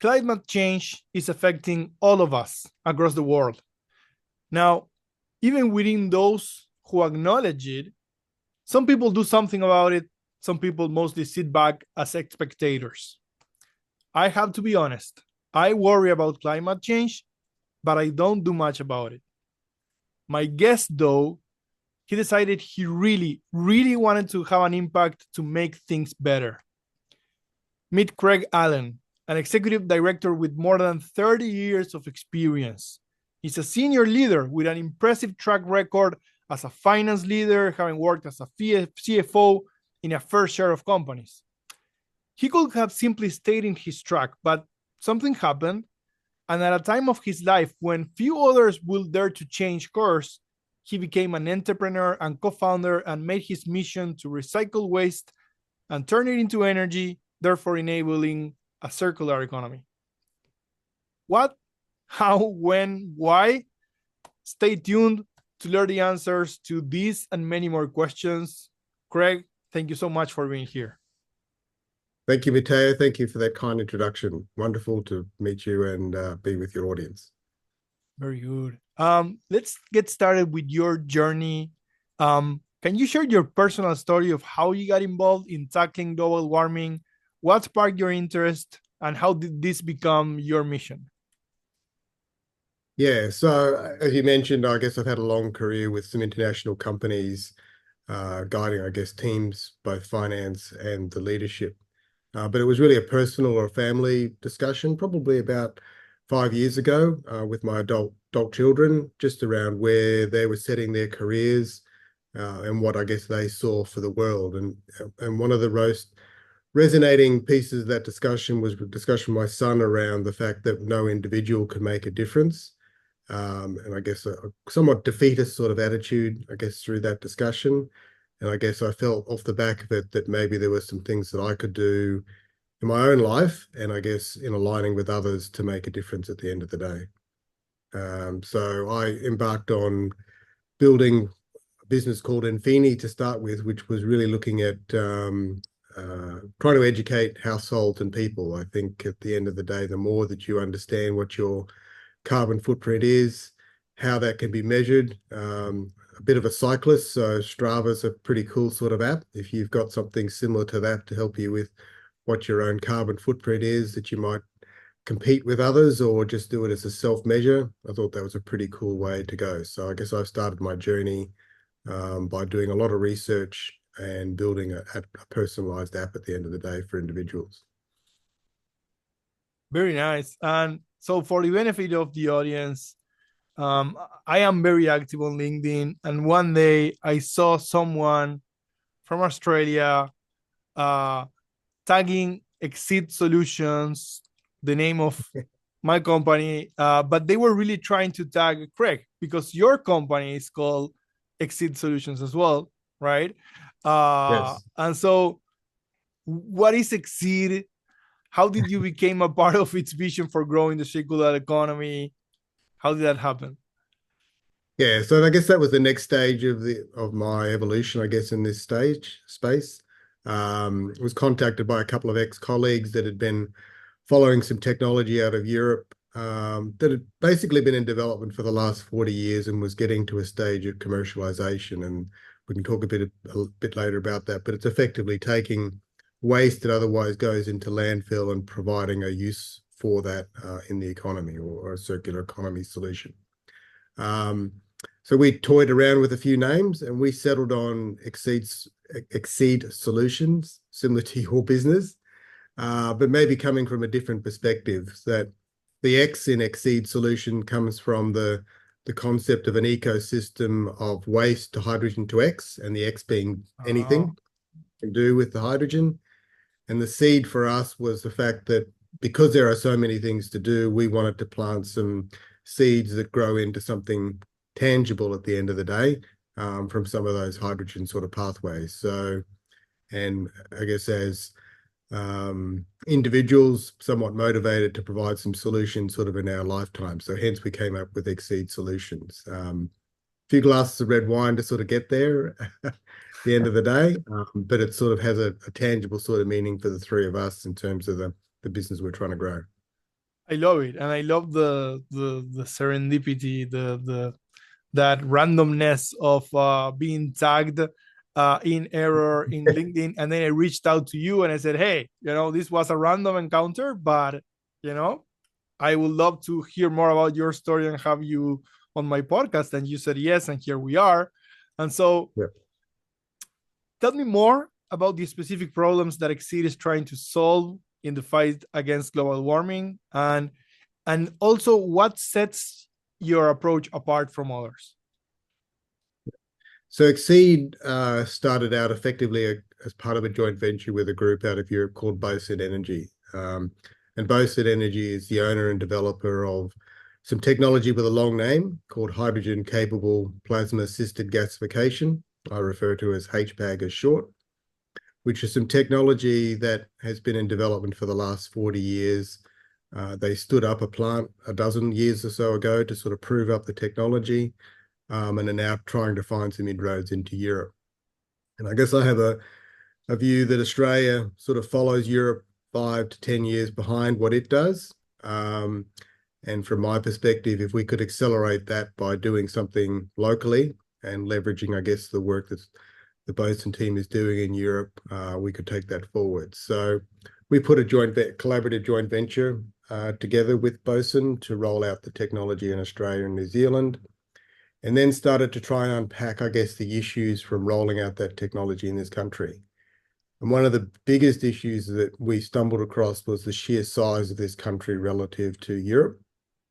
climate change is affecting all of us across the world. Now, even within those who acknowledge it, some people do something about it. Some people mostly sit back as spectators. I have to be honest. I worry about climate change, but I don't do much about it. My guest, though, he decided he really, really wanted to have an impact to make things better. Meet Craig Allen, an executive director with more than 30 years of experience. He's a senior leader with an impressive track record as a finance leader, having worked as a CFO in a fair share of companies. He could have simply stayed in his track, but something happened. And at a time of his life when few others will dare to change course, he became an entrepreneur and co-founder and made his mission to recycle waste and turn it into energy, therefore enabling a circular economy. What, how, when, why? Stay tuned to learn the answers to these and many more questions. Craig, thank you so much for being here. Thank you, Mateo. Thank you for that kind introduction. Wonderful to meet you and be with your audience. Very good. Let's get started with your journey. Can you share your personal story of how you got involved in tackling global warming? What sparked your interest, and how did this become your mission? Yeah, so as you mentioned, I guess I've had a long career with some international companies, guiding, I guess, teams, both finance and the leadership. But it was really a personal or a family discussion, probably about 5 years ago, with my adult children, just around where they were setting their careers and what I guess they saw for the world. And one of the most resonating pieces of that discussion was a discussion with my son around the fact that no individual could make a difference. And I guess a somewhat defeatist sort of attitude, I guess, through that discussion. And I guess I felt off the back of it that maybe there were some things that I could do in my own life, and I guess in aligning with others to make a difference at the end of the day. So I embarked on building a business called Infini to start with, which was really looking at trying to educate households and people. I think at the end of the day, the more that you understand what your carbon footprint is, how that can be measured. A bit of a cyclist, so Strava's a pretty cool sort of app. If you've got something similar to that to help you with what your own carbon footprint is, that you might compete with others or just do it as a self-measure, I thought that was a pretty cool way to go. So I guess I started my journey by doing a lot of research and building a personalized app at the end of the day for individuals. Very nice. And so for the benefit of the audience, I am very active on LinkedIn, and one day I saw someone from Australia tagging Xseed Solutions, the name of my company, but they were really trying to tag Craig because your company is called Xseed Solutions as well, right? Yes. And so what is Xseed? How did you become a part of its vision for growing the circular economy? How did that happen? Yeah, so I guess that was the next stage of my evolution, I guess, in this space. Was contacted by a couple of ex-colleagues that had been following some technology out of Europe that had basically been in development for the last 40 years and was getting to a stage of commercialization. And we can talk a bit later about that, but it's effectively taking waste that otherwise goes into landfill and providing a use for that in the economy, or a circular economy solution. So we toyed around with a few names and we settled on Xseed Solutions, similar to your business, but maybe coming from a different perspective. That the X in Xseed Solution comes from the concept of an ecosystem of waste to hydrogen to X, and the X being anything you can do with the hydrogen. And the seed for us was the fact that because there are so many things to do, we wanted to plant some seeds that grow into something tangible at the end of the day, from some of those hydrogen sort of pathways. So, and I guess as individuals, somewhat motivated to provide some solutions sort of in our lifetime. So hence we came up with Xseed Solutions. A few glasses of red wine to sort of get there at the end of the day, but it sort of has a tangible sort of meaning for the three of us in terms of the business we're trying to grow. I love it, and I love the serendipity, the that randomness of being tagged in error in LinkedIn, and then I reached out to you and I said, "Hey, this was a random encounter, but you know, I would love to hear more about your story and have you on my podcast." And you said yes, and here we are. And so, Yeah. tell me more about the specific problems that Xseed is trying to solve in the fight against global warming, and also what sets your approach apart from others. So Xseed started out effectively as part of a joint venture with a group out of Europe called Xseed Energy. And Xseed Energy is the owner and developer of some technology with a long name called hydrogen capable plasma assisted gasification. I refer to as HPAG as short, which is some technology that has been in development for the last 40 years. They stood up a plant a dozen years or so ago to sort of prove up the technology, and are now trying to find some inroads into Europe. And I guess I have a view that Australia sort of follows Europe 5 to 10 years behind what it does. And from my perspective, if we could accelerate that by doing something locally and leveraging, I guess, the work that the Bosun team is doing in Europe, we could take that forward. So we put a collaborative joint venture together with Bosun to roll out the technology in Australia and New Zealand, and then started to try and unpack, I guess, the issues from rolling out that technology in this country. And one of the biggest issues that we stumbled across was the sheer size of this country relative to Europe.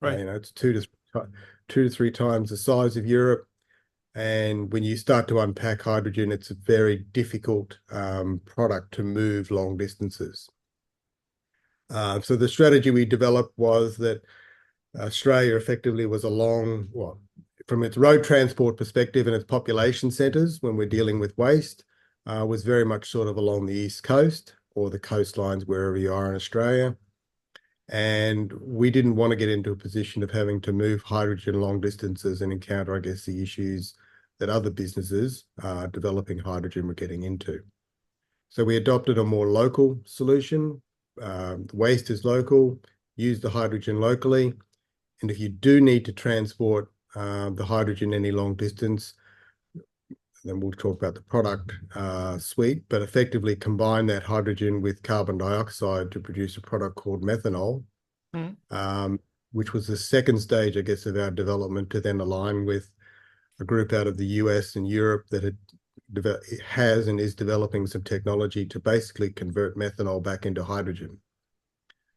Right. It's two to three times the size of Europe. And when you start to unpack hydrogen, it's a very difficult product to move long distances. So the strategy we developed was that Australia effectively was from its road transport perspective and its population centres when we're dealing with waste, was very much sort of along the east coast or the coastlines wherever you are in Australia. And we didn't want to get into a position of having to move hydrogen long distances and encounter, I guess, the issues that other businesses developing hydrogen were getting into. So we adopted a more local solution. Waste is local, use the hydrogen locally. And if you do need to transport the hydrogen any long distance, then we'll talk about the product suite, but effectively combine that hydrogen with carbon dioxide to produce a product called methanol, which was the second stage, I guess, of our development to then align with a group out of the US and Europe that has and is developing some technology to basically convert methanol back into hydrogen.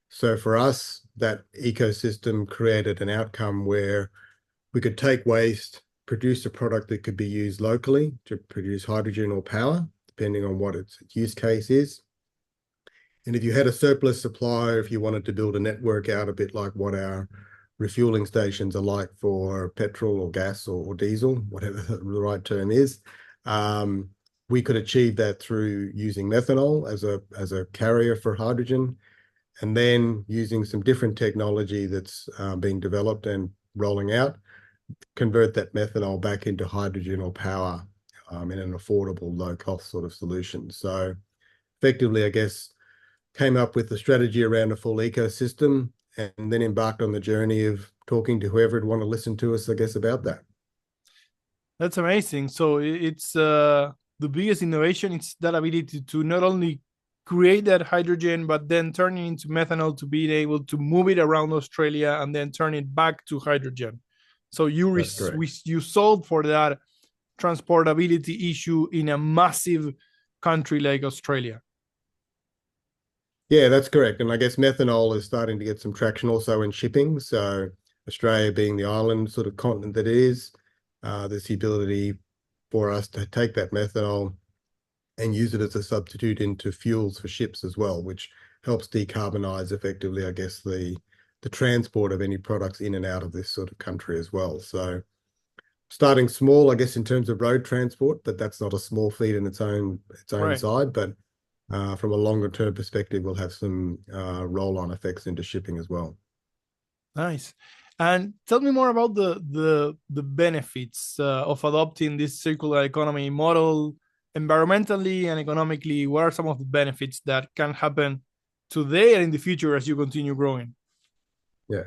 So for us, that ecosystem created an outcome where we could take waste, produce a product that could be used locally to produce hydrogen or power, depending on what its use case is. And if you had a surplus supply, or if you wanted to build a network out a bit like what our refueling stations are like for petrol or gas or diesel, whatever the right term is, we could achieve that through using methanol as a carrier for hydrogen, and then using some different technology that's being developed and rolling out, convert that methanol back into hydrogen or power in an affordable, low-cost sort of solution. So effectively, I guess, came up with the strategy around a full ecosystem and then embarked on the journey of talking to whoever would want to listen to us, I guess, about that. That's amazing. So it's the biggest innovation. It's that ability to not only create that hydrogen, but then turn it into methanol to be able to move it around Australia and then turn it back to hydrogen. So you solved for that transportability issue in a massive country like Australia. Yeah, that's correct. And I guess methanol is starting to get some traction also in shipping. So Australia being the island sort of continent that it is, there's the ability for us to take that methanol and use it as a substitute into fuels for ships as well, which helps decarbonize effectively, I guess, the transport of any products in and out of this sort of country as well. So starting small, I guess, in terms of road transport, but that's not a small feat in its own Right. side. But from a longer term perspective, we'll have some roll-on effects into shipping as well. Nice. And tell me more about the benefits of adopting this circular economy model environmentally and economically. What are some of the benefits that can happen today and in the future as you continue growing? Yeah.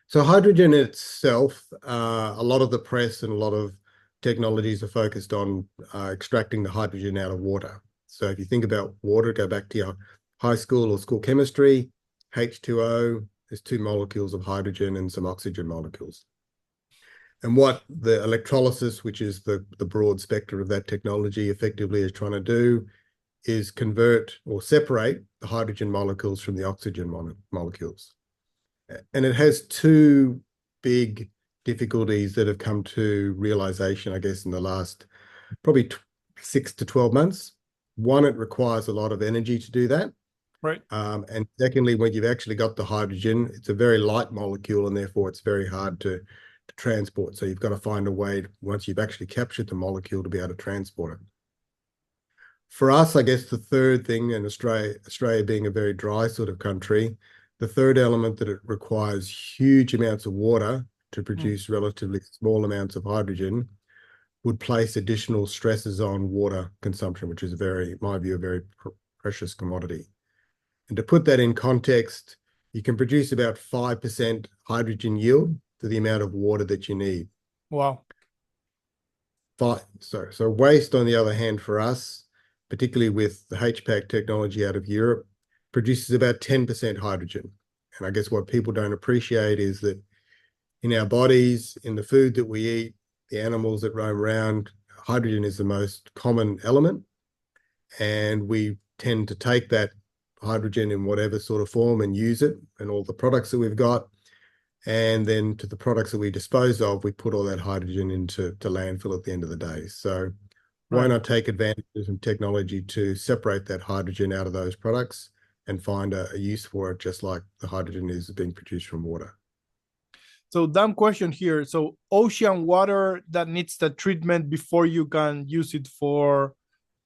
So hydrogen itself, a lot of the press and a lot of technologies are focused on extracting the hydrogen out of water. So if you think about water, go back to your high school or school chemistry, H2O, there's two molecules of hydrogen and some oxygen molecules. And what the electrolysis, which is the broad spectrum of that technology, effectively is trying to do is convert or separate the hydrogen molecules from the oxygen molecules. And it has two big difficulties that have come to realization, I guess, in the last probably 6 to 12 months. One, it requires a lot of energy to do that. Right. And secondly, when you've actually got the hydrogen, it's a very light molecule and therefore it's very hard to transport. So you've got to find a way, once you've actually captured the molecule, to be able to transport it. For us, I guess the third thing, in Australia being a very dry sort of country, the third element that it requires huge amounts of water to produce relatively small amounts of hydrogen would place additional stresses on water consumption, which is in my view, a very precious commodity. And to put that in context, you can produce about 5% hydrogen yield to the amount of water that you need. Wow. So waste, on the other hand, for us, particularly with the HPAC technology out of Europe, produces about 10% hydrogen. And I guess what people don't appreciate is that in our bodies, in the food that we eat, the animals that roam around, hydrogen is the most common element. And we tend to take that hydrogen in whatever sort of form and use it in all the products that we've got. And then to the products that we dispose of, we put all that hydrogen into landfill at the end of the day. So why not take advantage of some technology to separate that hydrogen out of those products and find a use for it, just like the hydrogen is being produced from water? So dumb question here. So ocean water that needs the treatment before you can use it for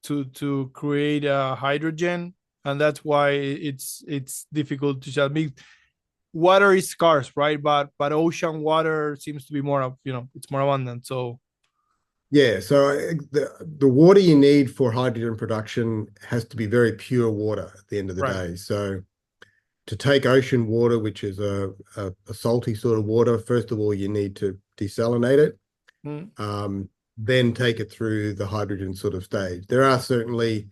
to create hydrogen, and that's why it's difficult to just make water is scarce, right? But ocean water seems to be more of, it's more abundant. So Yeah, so the water you need for hydrogen production has to be very pure water at the end of the right. day. So to take ocean water, which is a salty sort of water, first of all, you need to desalinate it, then take it through the hydrogen sort of stage. There are certainly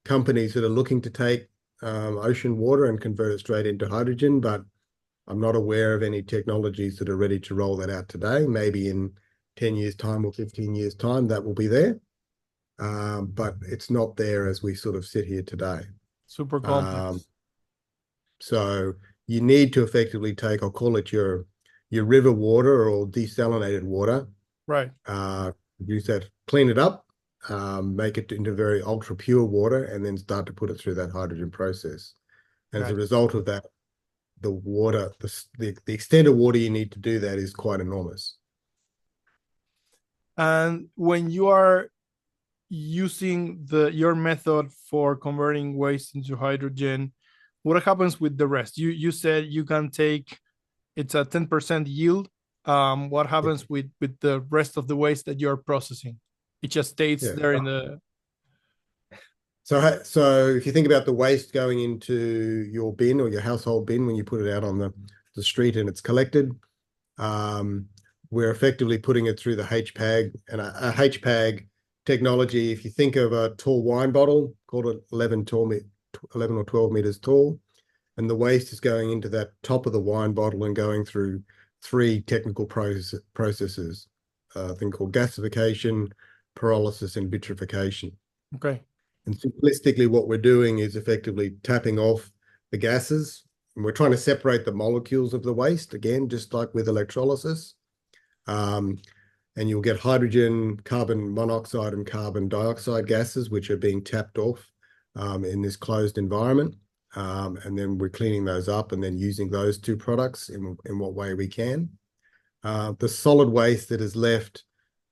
companies that are looking to take ocean water and convert it straight into hydrogen, but I'm not aware of any technologies that are ready to roll that out today. Maybe in 10 years' time or 15 years' time, that will be there. But it's not there as we sort of sit here today. Super complex. So you need to effectively take, I'll call it your river water or desalinated water. Right. Use that, clean it up, make it into very ultra pure water, and then start to put it through that hydrogen process. And as a result of that, the water, the extent of water you need to do that is quite enormous. And when you are using your method for converting waste into hydrogen, what happens with the rest? You said you can take, it's a 10% yield. What happens with the rest of the waste that you're processing? It just stays there in the. So if you think about the waste going into your bin or your household bin when you put it out on the street and it's collected, we're effectively putting it through the HPAG. And a HPAG technology, if you think of a tall wine bottle, called it 11 or 12 meters tall, and the waste is going into that top of the wine bottle and going through three technical processes, a thing called gasification, pyrolysis, and vitrification. Okay. And simplistically, what we're doing is effectively tapping off the gases, and we're trying to separate the molecules of the waste, again, just like with electrolysis. And you'll get hydrogen, carbon monoxide, and carbon dioxide gases, which are being tapped off in this closed environment. And then we're cleaning those up and then using those two products in what way we can. The solid waste that is left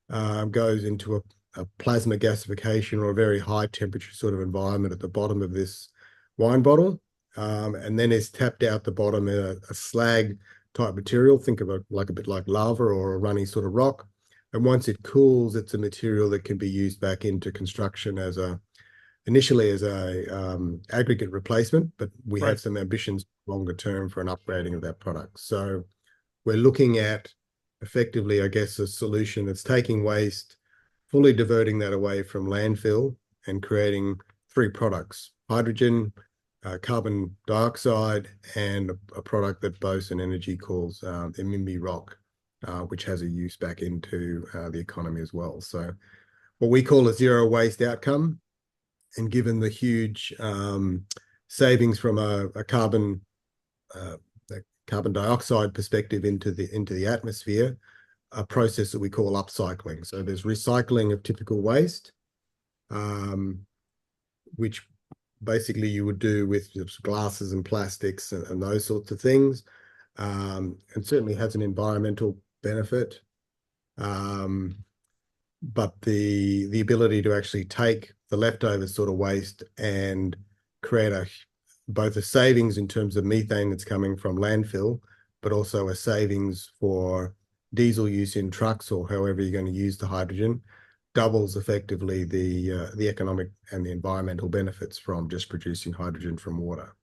goes into a plasma gasification or a very high temperature sort of environment at the bottom of this wine bottle, and then is tapped out the bottom in a slag type material. Think of it like a bit like lava or a runny sort of rock. And once it cools, it's a material that can be used back into construction initially as a aggregate replacement, but we have some ambitions longer term for an upgrading of that product. So we're looking at effectively, I guess, a solution that's taking waste, fully diverting that away from landfill and creating three products: hydrogen, carbon dioxide, and a product that Bosun Energy calls Imimbi Rock, which has a use back into the economy as well. So what we call a zero waste outcome. And given the huge savings from a carbon dioxide perspective into the atmosphere, a process that we call upcycling. So there's recycling of typical waste, which basically you would do with glasses and plastics and those sorts of things, and certainly has an environmental benefit. But the ability to actually take the leftover sort of waste and create both a savings in terms of methane that's coming from landfill, but also a savings for diesel use in trucks or however you're going to use the hydrogen, doubles effectively the economic and the environmental benefits from just producing hydrogen from water.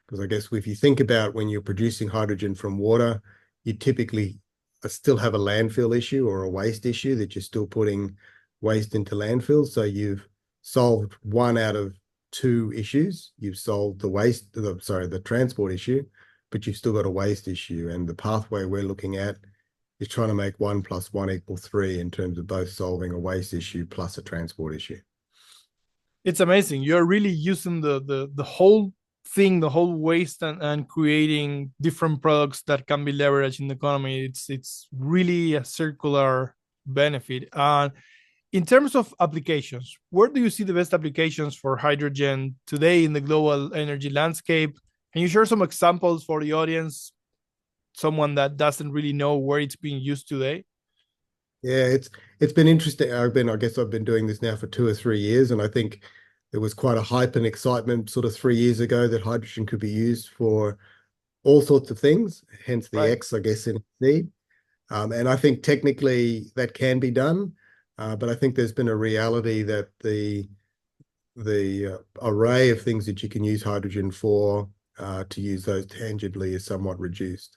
Because I guess if you think about when you're producing hydrogen from water, you typically still have a landfill issue or a waste issue that you're still putting waste into landfill. So you've solved one out of two issues. You've solved the transport issue, but you've still got a waste issue. And the pathway we're looking at is trying to make 1 + 1 = 3 in terms of both solving a waste issue plus a transport issue. It's amazing. You're really using the whole thing, the whole waste, and creating different products that can be leveraged in the economy. It's really a circular benefit. And in terms of applications, where do you see the best applications for hydrogen today in the global energy landscape? Can you share some examples for the audience, someone that doesn't really know where it's being used today? Yeah, it's been interesting. I guess I've been doing this now for 2 or 3 years, and I think there was quite a hype and excitement sort of 3 years ago that hydrogen could be used for all sorts of things, hence the Right. X, I guess, in Xseed. And I think technically that can be done, but I think there's been a reality that the array of things that you can use hydrogen for to use those tangibly is somewhat reduced.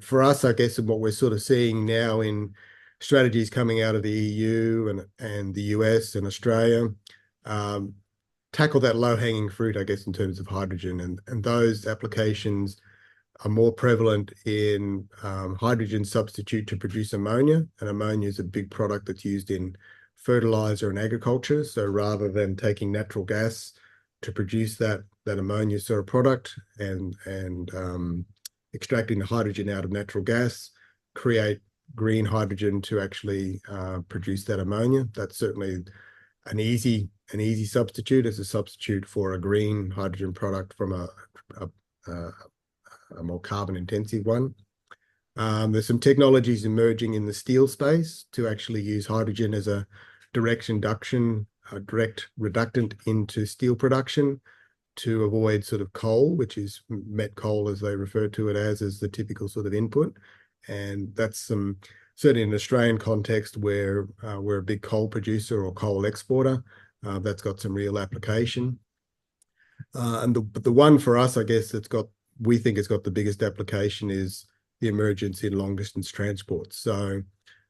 For us, I guess, and what we're sort of seeing now in strategies coming out of the EU and the US and Australia, tackle that low-hanging fruit, I guess, in terms of hydrogen. And those applications are more prevalent in hydrogen substitute to produce ammonia. And ammonia is a big product that's used in fertilizer and agriculture. So rather than taking natural gas to produce that ammonia sort of product and extracting the hydrogen out of natural gas, create green hydrogen to actually produce that ammonia. That's certainly an easy substitute as a substitute for a green hydrogen product from a more carbon intensive one. There's some technologies emerging in the steel space to actually use hydrogen as a direct reductant into steel production to avoid sort of coal, which is met coal as they refer to it as the typical sort of input. And that's certainly in an Australian context where we're a big coal producer or coal exporter, that's got some real application. But the one for us, I guess, we think it's got the biggest application is the emergence in long distance transport. So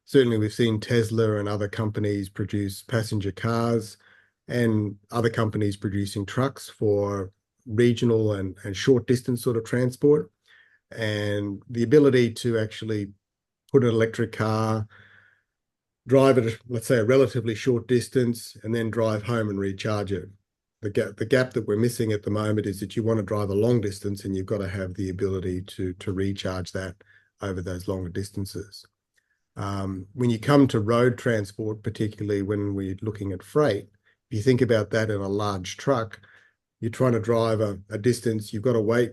certainly we've seen Tesla and other companies produce passenger cars and other companies producing trucks for regional and short distance sort of transport. And the ability to actually put an electric car, drive it, let's say, a relatively short distance, and then drive home and recharge it. The gap that we're missing at the moment is that you want to drive a long distance and you've got to have the ability to recharge that over those longer distances. When you come to road transport, particularly when we're looking at freight, if you think about that in a large truck, you're trying to drive a distance, you've got to wait,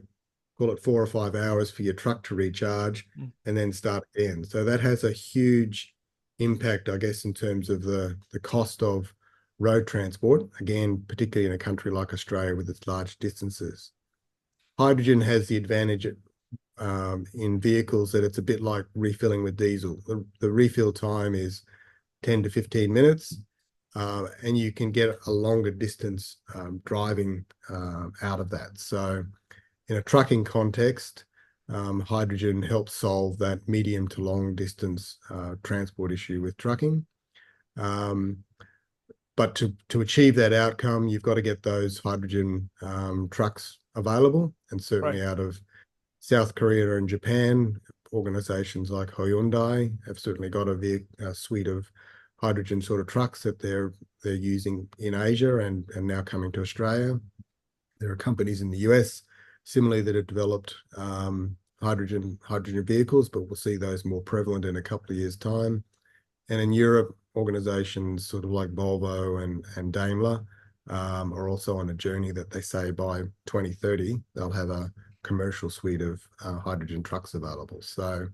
call it 4 or 5 hours for your truck to recharge and then start again. So that has a huge impact, I guess, in terms of the cost of road transport, again, particularly in a country like Australia with its large distances. Hydrogen has the advantage in vehicles that it's a bit like refilling with diesel. The refill time is 10 to 15 minutes, and you can get a longer distance driving out of that. So in a trucking context, hydrogen helps solve that medium to long distance transport issue with trucking. But to achieve that outcome, you've got to get those hydrogen trucks available, and certainly Right. out of South Korea and Japan, organizations like Hyundai have certainly got a suite of hydrogen sort of trucks that they're using in Asia and now coming to Australia. There are companies in the US similarly that have developed hydrogen vehicles, but we'll see those more prevalent in a couple of years' time. And in Europe, organizations sort of like Volvo and Daimler are also on a journey that they say by 2030 they'll have a commercial suite of hydrogen trucks available. So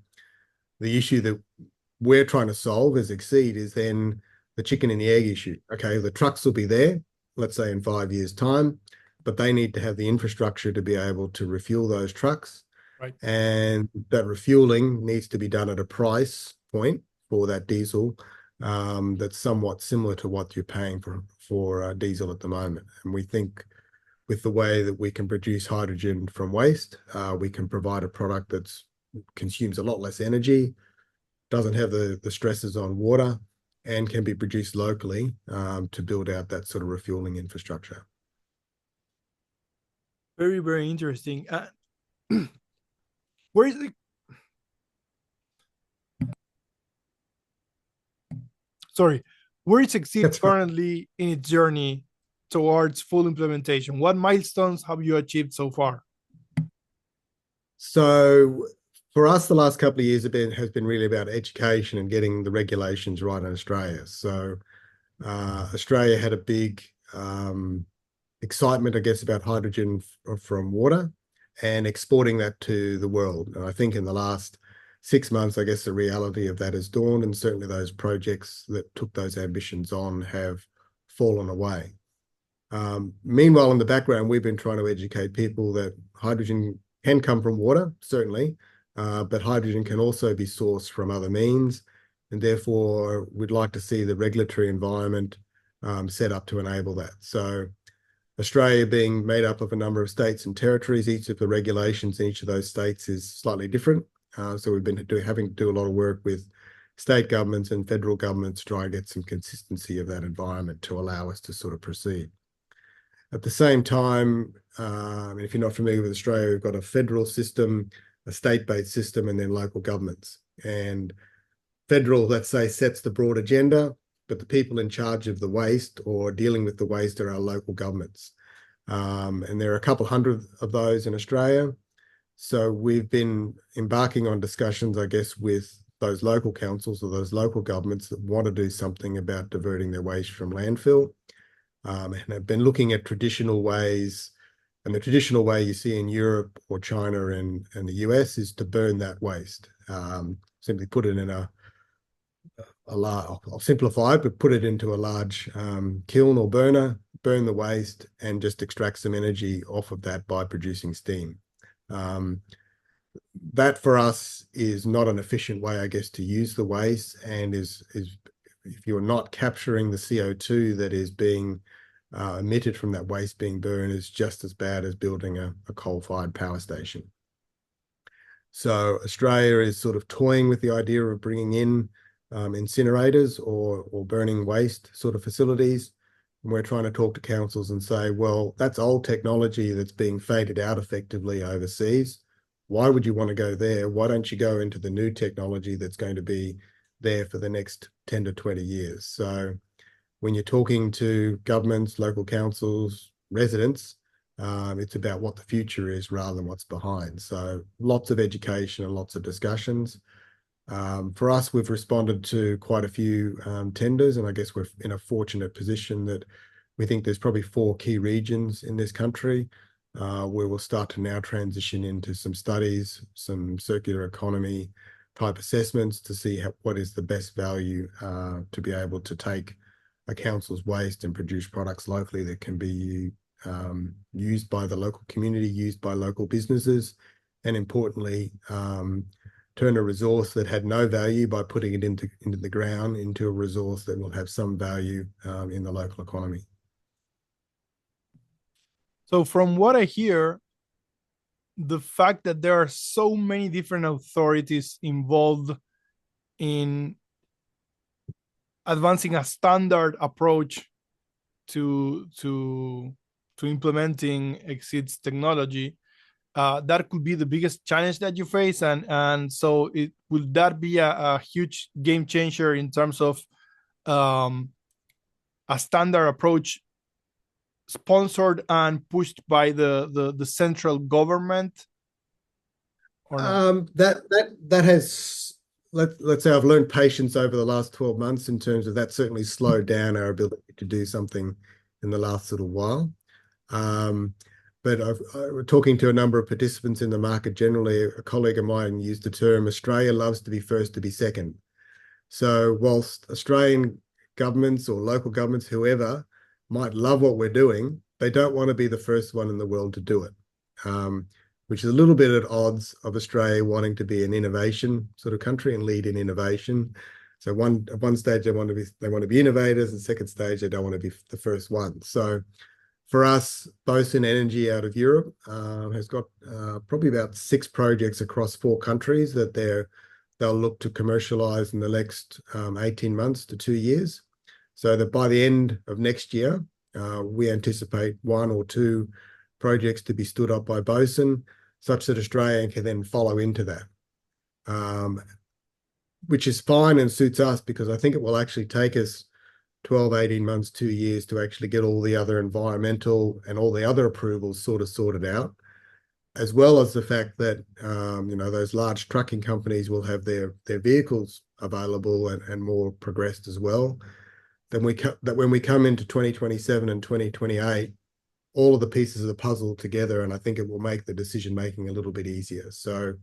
the issue that we're trying to solve as Xseed is then the chicken and the egg issue. Okay, the trucks will be there, let's say in 5 years' time, but they need to have the infrastructure to be able to refuel those trucks. Right. And that refueling needs to be done at a price point for that diesel that's somewhat similar to what you're paying for diesel at the moment. And we think with the way that we can produce hydrogen from waste, we can provide a product that consumes a lot less energy, doesn't have the stresses on water, and can be produced locally to build out that sort of refueling infrastructure. Very, very interesting. Where is it? Sorry, where is Xseed That's right. currently in its journey towards full implementation? What milestones have you achieved so far? So for us, the last couple of years has been really about education and getting the regulations right in Australia. So Australia had a big excitement, I guess, about hydrogen from water and exporting that to the world. And I think in the last 6 months, I guess the reality of that has dawned, and certainly those projects that took those ambitions on have fallen away. Meanwhile, in the background, we've been trying to educate people that hydrogen can come from water, certainly, but hydrogen can also be sourced from other means. And therefore, we'd like to see the regulatory environment set up to enable that. So Australia being made up of a number of states and territories, each of the regulations in each of those states is slightly different. So we've been having to do a lot of work with state governments and federal governments to try and get some consistency of that environment to allow us to sort of proceed. At the same time, if you're not familiar with Australia, we've got a federal system, a state-based system, and then local governments. And federal, let's say, sets the broad agenda, but the people in charge of the waste or dealing with the waste are our local governments. And there are a couple hundred of those in Australia. So we've been embarking on discussions, I guess, with those local councils or those local governments that want to do something about diverting their waste from landfill. And have been looking at traditional ways. And the traditional way you see in Europe or China and the US is to burn that waste. Simply put it in I'll simplify it, but put it into a large kiln or burner, burn the waste, and just extract some energy off of that by producing steam. That for us is not an efficient way, I guess, to use the waste, and is if you're not capturing the CO2 that is being emitted from that waste being burned, is just as bad as building a coal-fired power station. So Australia is sort of toying with the idea of bringing in incinerators or burning waste sort of facilities. And we're trying to talk to councils and say, well, that's old technology that's being faded out effectively overseas. Why would you want to go there? Why don't you go into the new technology that's going to be there for the next 10 to 20 years? So when you're talking to governments, local councils, residents, it's about what the future is rather than what's behind. So lots of education and lots of discussions. For us, we've responded to quite a few tenders, and I guess we're in a fortunate position that we think there's probably 4 key regions in this country where we'll start to now transition into some studies, some circular economy type assessments to see what is the best value to be able to take a council's waste and produce products locally that can be used by the local community, used by local businesses, and importantly, turn a resource that had no value by putting it into the ground into a resource that will have some value in the local economy. So from what I hear, the fact that there are so many different authorities involved in advancing a standard approach to to implementing Xseed's technology, that could be the biggest challenge that you face, and so it will that be a huge game changer in terms of um, a standard approach sponsored and pushed by the central government or no? That has let's say I've learned patience over the last 12 months in terms of that certainly slowed down our ability to do something in the last little while. Um, but we're talking to a number of participants in the market generally. A colleague of mine used the term Australia loves to be first to be second. So whilst Australian governments or local governments, whoever, might love what we're doing, they don't want to be the first one in the world to do it. Which is a little bit at odds of Australia wanting to be an innovation sort of country and lead in innovation. So at one stage they want to be innovators, and second stage they don't want to be the first one. So for us, Bosun Energy out of Europe has got probably about 6 projects across 4 countries that they'll look to commercialize in the next 18 months to 2 years. So that by the end of next year, we anticipate 1 or 2 projects to be stood up by Bosun, such that Australia can then follow into that, which is fine and suits us, because I think it will actually take us 12, 18 months, 2 years to actually get all the other environmental and all the other approvals sort of sorted out, as well as the fact that those large trucking companies will have their vehicles available and more progressed as well. Then when we come into 2027 and 2028, all of the pieces of the puzzle together, and I think it will make the decision making a little bit easier. So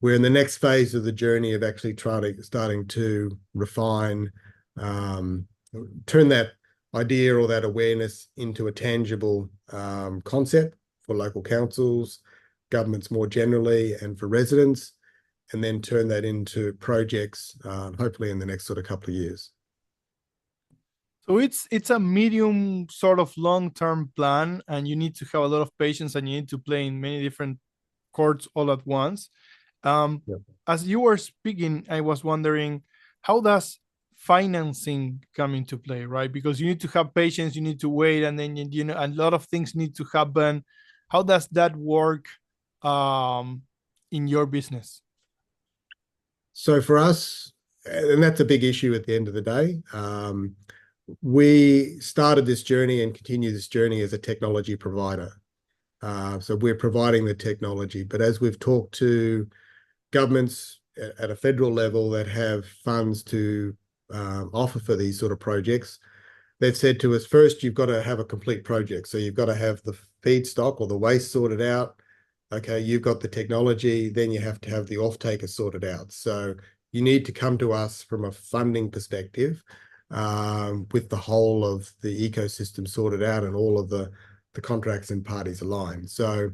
we're in the next phase of the journey of actually starting to refine, turn that idea or that awareness into a tangible concept for local councils, governments more generally, and for residents, and then turn that into projects, hopefully in the next sort of couple of years. So it's a medium sort of long-term plan, and you need to have a lot of patience, and you need to play in many different chords all at once. Yep. As you were speaking, I was wondering, how does financing come into play, right? Because you need to have patience, you need to wait, and then a lot of things need to happen. How does that work in your business? So for us, and that's a big issue at the end of the day, we started this journey and continue this journey as a technology provider. So we're providing the technology, but as we've talked to governments at a federal level that have funds to offer for these sort of projects, they've said to us, first, you've got to have a complete project. So you've got to have the feedstock or the waste sorted out. Okay, you've got the technology, then you have to have the off-taker sorted out. So you need to come to us from a funding perspective, with the whole of the ecosystem sorted out and all of the contracts and parties aligned. So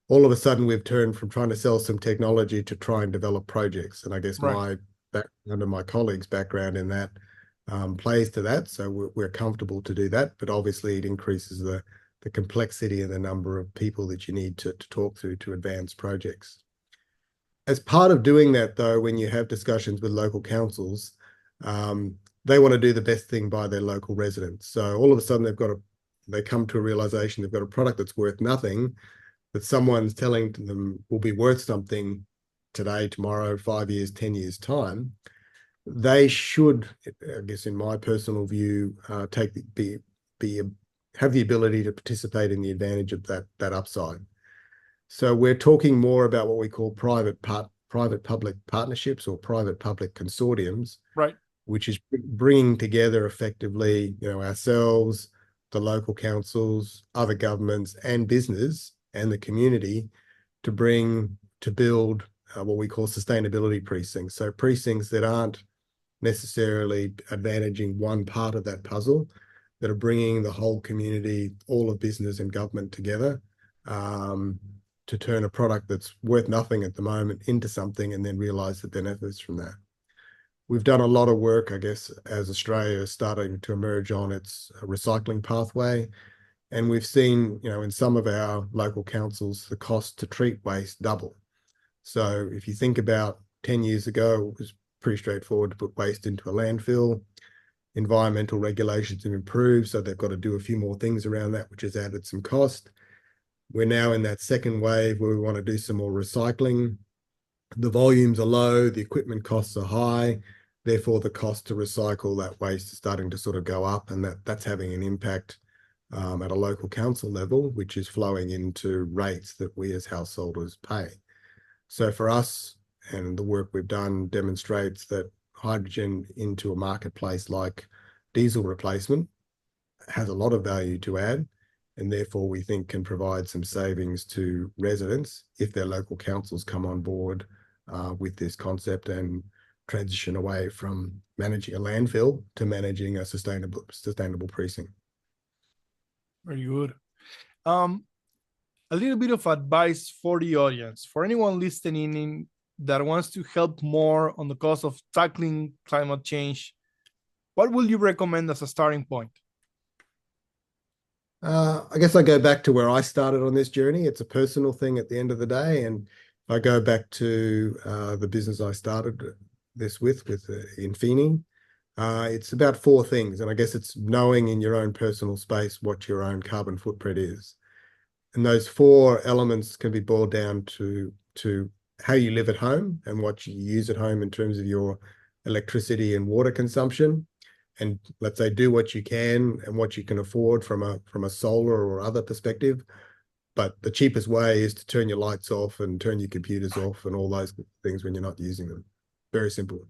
all of a sudden we've turned from trying to sell some technology to try and develop projects. And I guess Right. my background and my colleagues' background in that plays to that. So we're comfortable to do that, but obviously it increases the complexity and the number of people that you need to talk to advance projects. As part of doing that, though, when you have discussions with local councils, they want to do the best thing by their local residents. So all of a sudden they come to a realization they've got a product that's worth nothing, that someone's telling them will be worth something today, tomorrow, 5 years, 10 years time. They should, I guess, in my personal view, have the ability to participate in the advantage of that upside. So we're talking more about what we call private-public partnerships or private-public consortiums, Right. which is bringing together effectively, ourselves, the local councils, other governments, and business and the community to build what we call sustainability precincts. So precincts that aren't necessarily advantaging one part of that puzzle, that are bringing the whole community, all of business and government together, to turn a product that's worth nothing at the moment into something and then realize the benefits from that. We've done a lot of work, I guess, as Australia is starting to emerge on its recycling pathway, And we've seen, in some of our local councils, the cost to treat waste double. So if you think about 10 years ago, it was pretty straightforward to put waste into a landfill. Environmental regulations have improved, so they've got to do a few more things around that, which has added some cost. We're now in that second wave where we want to do some more recycling. The volumes are low, the equipment costs are high, therefore the cost to recycle that waste is starting to sort of go up, and that's having an impact at a local council level, which is flowing into rates that we as householders pay. So for us, and the work we've done demonstrates that hydrogen into a marketplace like diesel replacement has a lot of value to add, and therefore we think can provide some savings to residents if their local councils come on board with this concept and transition away from managing a landfill to managing a sustainable precinct. Very good. A little bit of advice for the audience, for anyone listening in that wants to help more on the cause of tackling climate change. What will you recommend as a starting point? I guess I go back to where I started on this journey. It's a personal thing at the end of the day. And I go back to the business I started this with Infini. It's about four things. And I guess it's knowing in your own personal space what your own carbon footprint is. And those four elements can be boiled down to how you live at home and what you use at home in terms of your electricity and water consumption. And let's say do what you can and what you can afford from a solar or other perspective. But the cheapest way is to turn your lights off and turn your computers off and all those things when you're not using them. Very simple.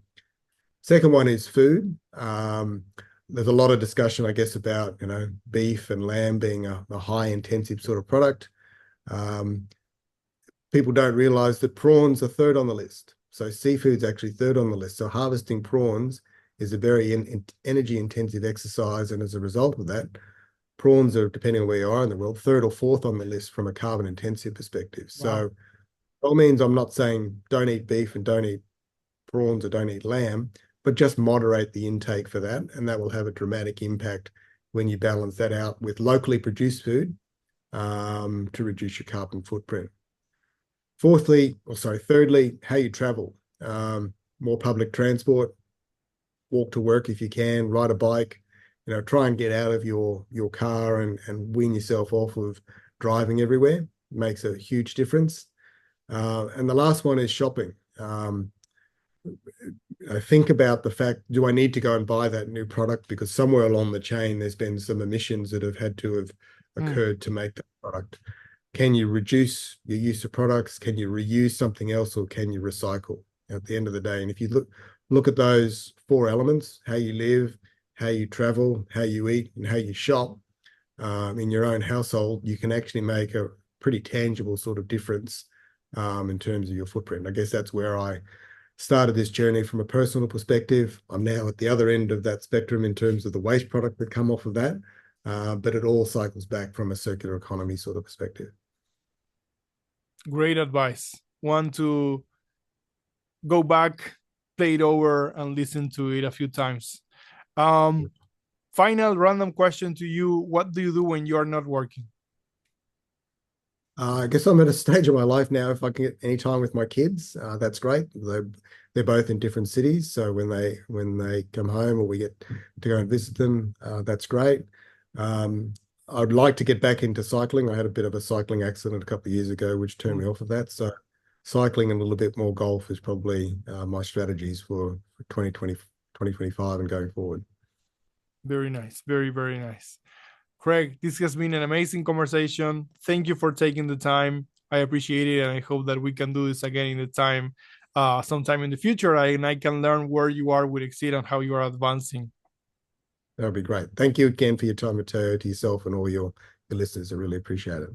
Second one is food. There's a lot of discussion, I guess, about beef and lamb being a high intensive sort of product. People don't realize that prawns are third on the list. So seafood's actually third on the list. So harvesting prawns is a very energy intensive exercise, and as a result of that, prawns are, depending on where you are in the world, third or fourth on the list from a carbon intensive perspective. Wow. So by all means, I'm not saying don't eat beef and don't eat prawns or don't eat lamb, but just moderate the intake for that, and that will have a dramatic impact when you balance that out with locally produced food to reduce your carbon footprint. Thirdly, how you travel. More public transport, walk to work if you can, ride a bike, try and get out of your car and wean yourself off of driving everywhere. It makes a huge difference. And the last one is shopping. I think about the fact, do I need to go and buy that new product? Because somewhere along the chain, there's been some emissions that have had to have occurred to make that product. Can you reduce your use of products? Can you reuse something else, or can you recycle at the end of the day? And if you look at those four elements, how you live, how you travel, how you eat, and how you shop in your own household, you can actually make a pretty tangible sort of difference in terms of your footprint. I guess that's where I started this journey from a personal perspective. I'm now at the other end of that spectrum in terms of the waste product that come off of that, but it all cycles back from a circular economy sort of perspective. Great advice. One to go back, play it over, and listen to it a few times. Final random question to you. What do you do when you're not working? I guess I'm at a stage of my life now. If I can get any time with my kids, that's great. They're both in different cities, so when they come home or we get to go and visit them, that's great. I'd like to get back into cycling. I had a bit of a cycling accident a couple of years ago, which turned me off of that. So cycling and a little bit more golf is probably my strategies for 2020, 2025 and going forward. Very nice. Very, very nice. Craig, this has been an amazing conversation. Thank you for taking the time. I appreciate it, and I hope that we can do this again in the time, sometime in the future, and I can learn where you are with Xseed and how you are advancing. That would be great. Thank you again for your time, Mateo, to yourself and all your listeners. I really appreciate it.